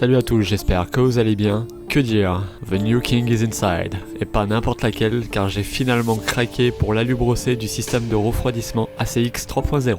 Salut à tous, j'espère que vous allez bien. Que dire, The New King is inside, et pas n'importe laquelle car j'ai finalement craqué pour l'alu brossé du système de refroidissement ACX 3.0.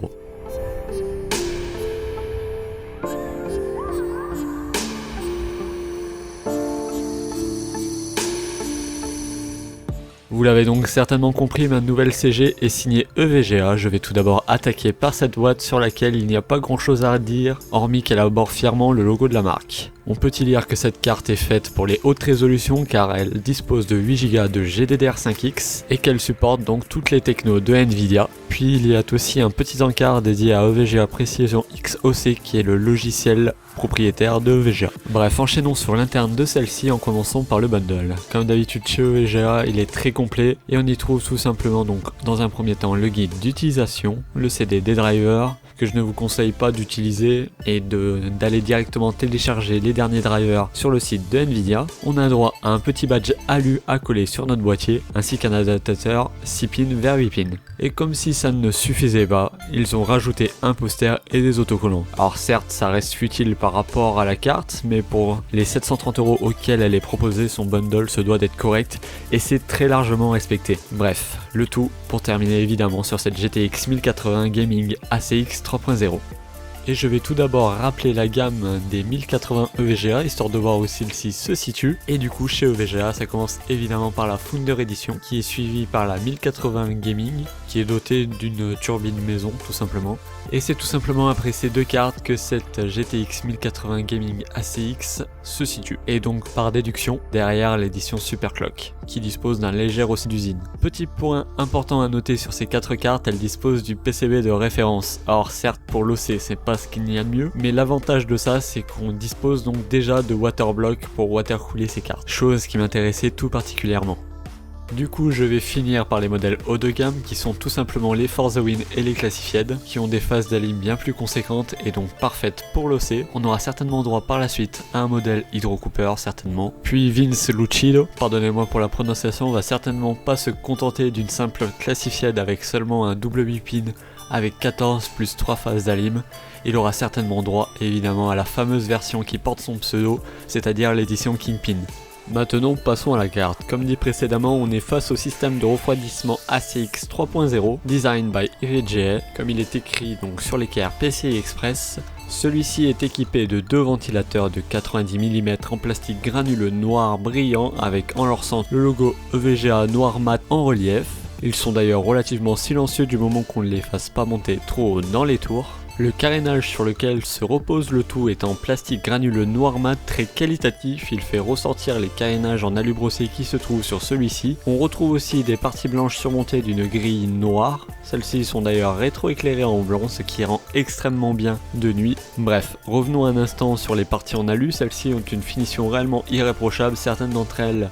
Vous l'avez donc certainement compris, ma nouvelle CG est signée EVGA. Je vais tout d'abord attaquer par cette boîte sur laquelle il n'y a pas grand chose à dire, hormis qu'elle arbore fièrement le logo de la marque. On peut y lire que cette carte est faite pour les hautes résolutions car elle dispose de 8 Go de GDDR5X et qu'elle supporte donc toutes les technos de Nvidia. Puis il y a aussi un petit encart dédié à EVGA Precision XOC qui est le logiciel propriétaire de EVGA. Bref, enchaînons sur l'interne de celle-ci en commençant par le bundle. Comme d'habitude chez EVGA, il est très complet et on y trouve tout simplement donc dans un premier temps le guide d'utilisation, le CD des drivers, que je ne vous conseille pas d'utiliser et d'aller directement télécharger les derniers drivers sur le site de Nvidia. On a droit à un petit badge alu à coller sur notre boîtier ainsi qu'un adaptateur 6 pins vers 8 pins. Et comme si ça ne suffisait pas, ils ont rajouté un poster et des autocollants. Alors certes ça reste futile par rapport à la carte, mais pour les 730 € auxquels elle est proposée, son bundle se doit d'être correct et c'est très largement respecté. Bref, le tout pour terminer évidemment sur cette GTX 1080 Gaming ACX 3.0. Et je vais tout d'abord rappeler la gamme des 1080 EVGA, histoire de voir où celle-ci se situe. Et du coup, chez EVGA, ça commence évidemment par la Founder Edition, qui est suivie par la 1080 Gaming, qui est dotée d'une turbine maison, tout simplement. Et c'est tout simplement après ces deux cartes que cette GTX 1080 Gaming ACX se situe. Et donc, par déduction, derrière l'édition Superclock, qui dispose d'un léger aussi d'usine. Petit point important à noter sur ces 4 cartes, elles disposent du PCB de référence. Alors certes, pour l'OC, c'est pas ce qu'il y a de mieux, mais l'avantage de ça c'est qu'on dispose donc déjà de waterblock pour watercooler ces cartes, chose qui m'intéressait tout particulièrement. Du coup je vais finir par les modèles haut de gamme qui sont tout simplement les For The Win et les Classified, qui ont des phases d'alim bien plus conséquentes et donc parfaites pour l'OC. On aura certainement droit par la suite à un modèle Hydro Cooper certainement, puis Vince Lucido, pardonnez-moi pour la prononciation, va certainement pas se contenter d'une simple Classified avec seulement un double 8 pin avec 14 plus 3 phases d'alim. Il aura certainement droit évidemment à la fameuse version qui porte son pseudo, c'est-à-dire l'édition Kingpin. Maintenant passons à la carte. Comme dit précédemment, on est face au système de refroidissement ACX 3.0 Design by EVGA, comme il est écrit donc sur l'équerre PCI Express. Celui-ci est équipé de 2 ventilateurs de 90 mm en plastique granuleux noir brillant avec en leur centre le logo EVGA noir mat en relief. Ils sont d'ailleurs relativement silencieux du moment qu'on ne les fasse pas monter trop haut dans les tours. Le carénage sur lequel se repose le tout est en plastique granuleux noir mat très qualitatif, il fait ressortir les carénages en alu brossé qui se trouvent sur celui-ci. On retrouve aussi des parties blanches surmontées d'une grille noire, celles-ci sont d'ailleurs rétro-éclairées en blanc, ce qui rend extrêmement bien de nuit. Bref, revenons un instant sur les parties en alu, celles-ci ont une finition réellement irréprochable, certaines d'entre elles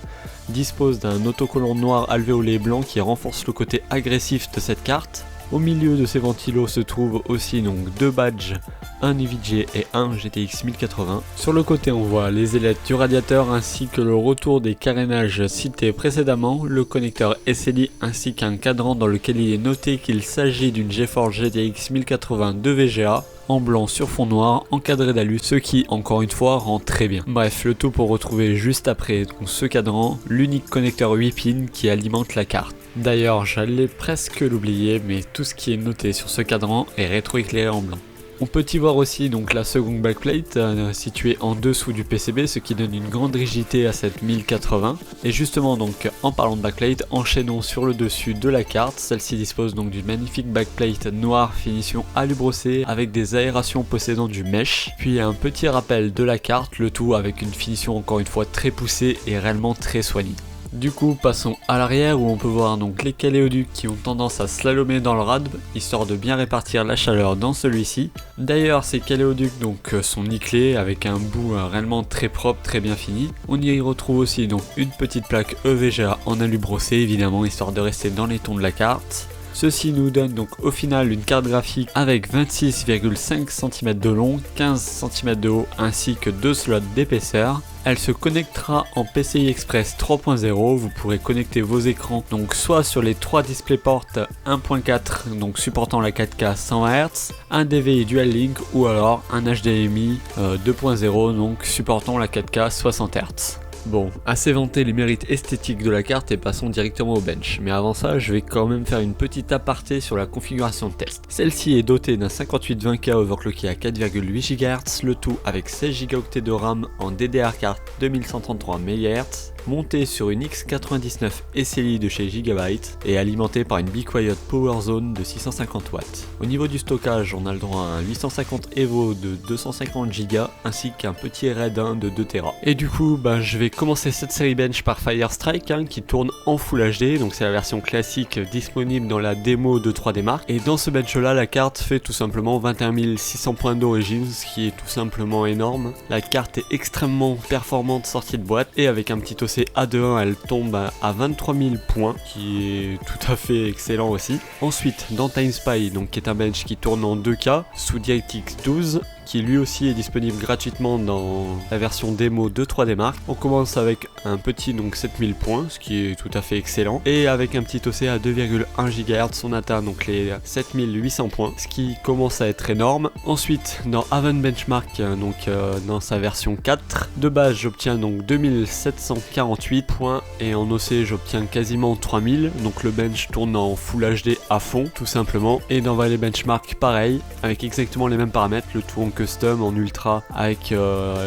disposent d'un autocollant noir alvéolé blanc qui renforce le côté agressif de cette carte. Au milieu de ces ventilos se trouvent aussi donc 2 badges, un EVGA et un GTX 1080. Sur le côté on voit les ailettes du radiateur ainsi que le retour des carénages cités précédemment, le connecteur SLI ainsi qu'un cadran dans lequel il est noté qu'il s'agit d'une GeForce GTX 1080 de VGA en blanc sur fond noir encadré d'alu, ce qui encore une fois rend très bien. Bref, le tout pour retrouver juste après donc, ce cadran l'unique connecteur 8 pins qui alimente la carte. D'ailleurs j'allais presque l'oublier, mais tout ce qui est noté sur ce cadran est rétro-éclairé en blanc. On peut y voir aussi donc la seconde backplate située en dessous du PCB, ce qui donne une grande rigidité à cette 1080. Et justement donc en parlant de backplate, enchaînons sur le dessus de la carte. Celle-ci dispose donc d'une magnifique backplate noire finition alu brossé avec des aérations possédant du mesh. Puis un petit rappel de la carte, le tout avec une finition encore une fois très poussée et réellement très soignée. Du coup passons à l'arrière où on peut voir donc les caléoducs qui ont tendance à slalomer dans le rad histoire de bien répartir la chaleur dans celui-ci. D'ailleurs ces caléoducs donc sont nickelés avec un bout réellement très propre, très bien fini. On y retrouve aussi donc une petite plaque EVGA en alu brossé évidemment histoire de rester dans les tons de la carte. Ceci nous donne donc au final une carte graphique avec 26,5 cm de long, 15 cm de haut ainsi que 2 slots d'épaisseur. Elle se connectera en PCI Express 3.0, vous pourrez connecter vos écrans donc soit sur les 3 DisplayPort 1.4 donc supportant la 4K 120 Hz, un DVI Dual Link ou alors un HDMI 2.0 donc supportant la 4K 60 Hz. Bon, assez vanté les mérites esthétiques de la carte et passons directement au bench. Mais avant ça, je vais quand même faire une petite aparté sur la configuration de test. Celle-ci est dotée d'un 5820K overclocké à 4,8 GHz, le tout avec 16 Go de RAM en DDR4 2133 MHz, monté sur une X99 SLI de chez Gigabyte et alimenté par une Be Quiet Power Zone de 650 watts. Au niveau du stockage, on a le droit à un 850 EVO de 250 Go ainsi qu'un petit RAID 1 de 2 Tera. Et du coup, je vais commencer cette série bench par Firestrike qui tourne en Full HD, donc c'est la version classique disponible dans la démo de 3D Mark. Et dans ce bench là, la carte fait tout simplement 21 600 points d'origine, ce qui est tout simplement énorme. La carte est extrêmement performante sortie de boîte et avec un petit OC A21 elle tombe à 23 000 points, qui est tout à fait excellent aussi. Ensuite dans TimeSpy, donc qui est un bench qui tourne en 2K sous DirectX 12, qui lui aussi est disponible gratuitement dans la version démo de 3D Mark. On commence avec un petit donc 7000 points, ce qui est tout à fait excellent, et avec un petit OC à 2,1 GHz on atteint donc les 7800 points, ce qui commence à être énorme. Ensuite dans Haven Benchmark, donc dans sa version 4, de base j'obtiens donc 2748 points et en OC j'obtiens quasiment 3000, donc le bench tourne en Full HD à fond tout simplement. Et dans Valley Benchmark pareil, avec exactement les mêmes paramètres, le tout en custom en ultra avec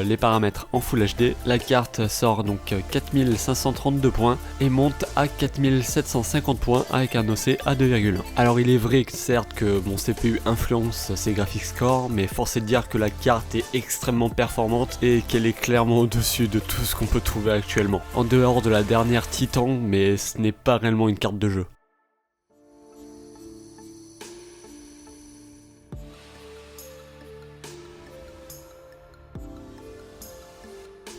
les paramètres en Full HD. La carte sort donc 4532 points et monte à 4750 points avec un OC à 2,1. Alors il est vrai que certes que mon CPU influence ses graphics scores, mais force est de dire que la carte est extrêmement performante et qu'elle est clairement au-dessus de tout ce qu'on peut trouver actuellement. En dehors de la dernière Titan, mais ce n'est pas réellement une carte de jeu.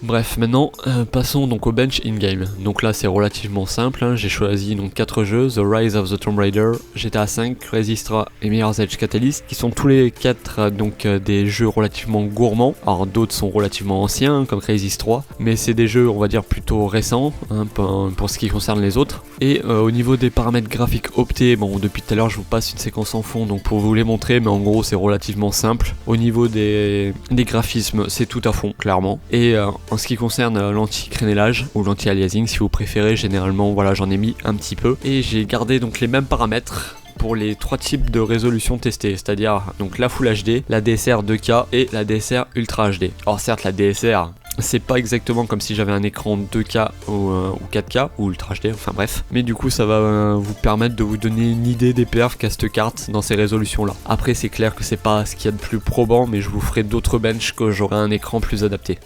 Bref, maintenant passons donc au bench in-game. Donc là c'est relativement simple, j'ai choisi donc 4 jeux, The Rise of the Tomb Raider, GTA V, Resistra et Mirror's Edge Catalyst, qui sont tous les 4 donc des jeux relativement gourmands. Alors d'autres sont relativement anciens comme Crysis 3, mais c'est des jeux on va dire plutôt récents pour ce qui concerne les autres. Et au niveau des paramètres graphiques optés, bon depuis tout à l'heure je vous passe une séquence en fond donc pour vous les montrer, mais en gros c'est relativement simple. Au niveau des graphismes c'est tout à fond clairement. Et en ce qui concerne l'anti-crénelage ou l'anti-aliasing si vous préférez, généralement voilà j'en ai mis un petit peu et j'ai gardé donc les mêmes paramètres pour les 3 types de résolution testés, c'est-à-dire donc la Full HD, la DSR 2K et la DSR Ultra HD. Alors certes la DSR c'est pas exactement comme si j'avais un écran 2K ou 4K ou Ultra HD, enfin bref. Mais du coup ça va vous permettre de vous donner une idée des perfs qu'a cette carte dans ces résolutions là. Après c'est clair que c'est pas ce qu'il y a de plus probant, mais je vous ferai d'autres benches que j'aurai un écran plus adapté.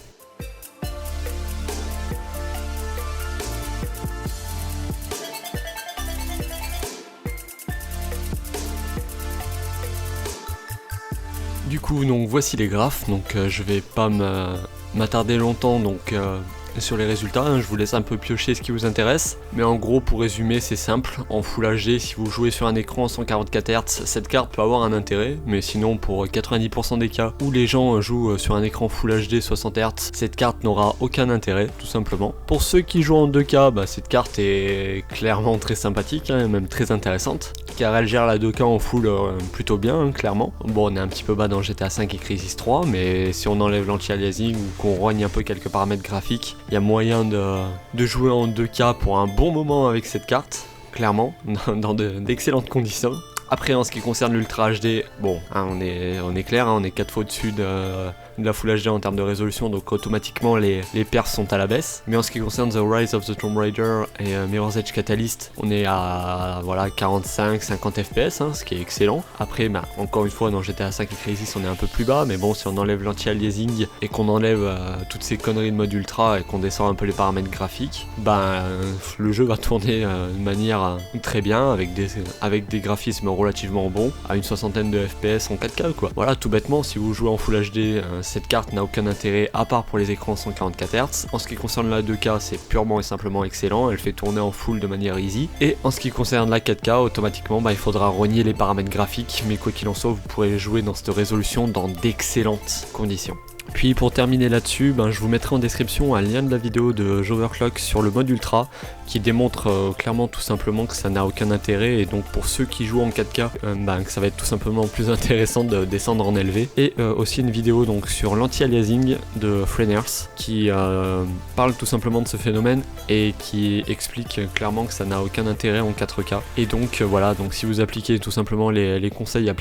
Du coup donc voici les graphes, donc je vais pas m'attarder longtemps donc sur les résultats, je vous laisse un peu piocher ce qui vous intéresse, mais en gros pour résumer c'est simple, en Full HD si vous jouez sur un écran 144 Hz cette carte peut avoir un intérêt, mais sinon pour 90% des cas où les gens jouent sur un écran Full HD 60 Hz, cette carte n'aura aucun intérêt tout simplement. Pour ceux qui jouent en 2K, cette carte est clairement très sympathique, même très intéressante, car elle gère la 2K en full plutôt bien clairement. Bon on est un petit peu bas dans GTA V et Crysis 3, mais si on enlève l'anti-aliasing ou qu'on roigne un peu quelques paramètres graphiques, il y a moyen de jouer en 2K pour un bon moment avec cette carte, clairement, dans d'excellentes conditions. Après en ce qui concerne l'Ultra HD, bon, on est clair, on est 4 fois au-dessus de la Full HD en termes de résolution, donc automatiquement les perfs sont à la baisse. Mais en ce qui concerne The Rise of the Tomb Raider et Mirror's Edge Catalyst, on est à 45-50 FPS, ce qui est excellent. Après, encore une fois, dans GTA V et Crysis, on est un peu plus bas, mais bon, si on enlève l'anti-aliasing et qu'on enlève toutes ces conneries de mode ultra et qu'on descend un peu les paramètres graphiques, le jeu va tourner de manière très bien avec des graphismes relativement bons à une soixantaine de FPS en 4K quoi. Voilà, tout bêtement, si vous jouez en Full HD, cette carte n'a aucun intérêt à part pour les écrans 144 Hz. En ce qui concerne la 2K, c'est purement et simplement excellent, elle fait tourner en full de manière easy. Et en ce qui concerne la 4K, automatiquement il faudra rogner les paramètres graphiques, mais quoi qu'il en soit, vous pourrez jouer dans cette résolution dans d'excellentes conditions. Puis pour terminer là-dessus, je vous mettrai en description un lien de la vidéo de Joverclock sur le mode ultra qui démontre clairement tout simplement que ça n'a aucun intérêt, et donc pour ceux qui jouent en 4K, que ça va être tout simplement plus intéressant de descendre en élevé. Et aussi une vidéo donc sur l'anti-aliasing de Freiners qui parle tout simplement de ce phénomène et qui explique clairement que ça n'a aucun intérêt en 4K. Et donc voilà, donc si vous appliquez tout simplement les conseils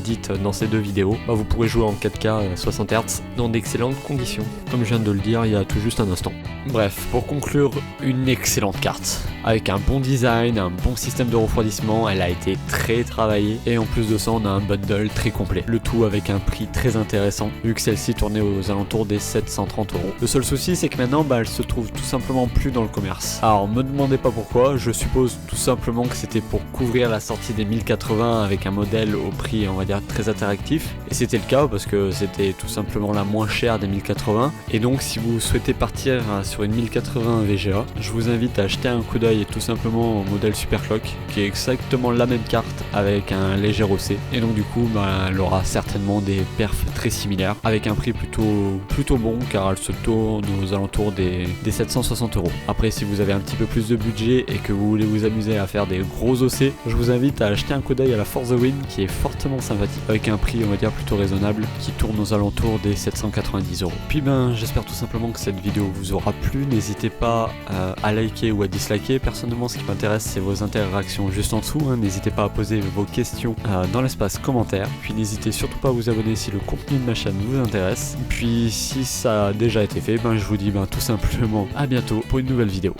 dites dans ces deux vidéos, vous pourrez jouer en 4K 60 Hz dans d'excellentes conditions, comme je viens de le dire il y a tout juste un instant. Bref, pour conclure, une excellente carte, avec un bon design, un bon système de refroidissement, elle a été très travaillée, et en plus de ça on a un bundle très complet, le tout avec un prix très intéressant, vu que celle-ci tournait aux alentours des 730 €. Le seul souci c'est que maintenant elle se trouve tout simplement plus dans le commerce. Alors me demandez pas pourquoi, je suppose tout simplement que c'était pour couvrir la sortie des 1080 avec un modèle au prix on va dire très attractif, et c'était le cas parce que c'était tout simplement la moins chère des 1080, et donc si vous souhaitez partir sur une 1080 VGA, je vous invite à jeter un coup d'œil tout simplement au modèle Superclock, qui est exactement la même carte avec un léger OC, et donc du coup elle aura certainement des perfs très similaires avec un prix plutôt bon, car elle se tourne aux alentours des 760 €. Après, si vous avez un petit peu plus de budget et que vous voulez vous amuser à faire des gros OC, je vous invite à jeter un coup d'œil à la For the Win, qui est fortement sympathique avec un prix on va dire plutôt raisonnable, qui tourne aux alentours des 790 €. Puis j'espère tout simplement que cette vidéo vous aura plu. N'hésitez pas à liker ou à disliker. Personnellement, ce qui m'intéresse c'est vos interactions juste en dessous, n'hésitez pas à poser vos questions dans l'espace commentaire. Puis n'hésitez surtout pas à vous abonner si le contenu de ma chaîne vous intéresse. Puis si ça a déjà été fait, je vous dis tout simplement à bientôt pour une nouvelle vidéo.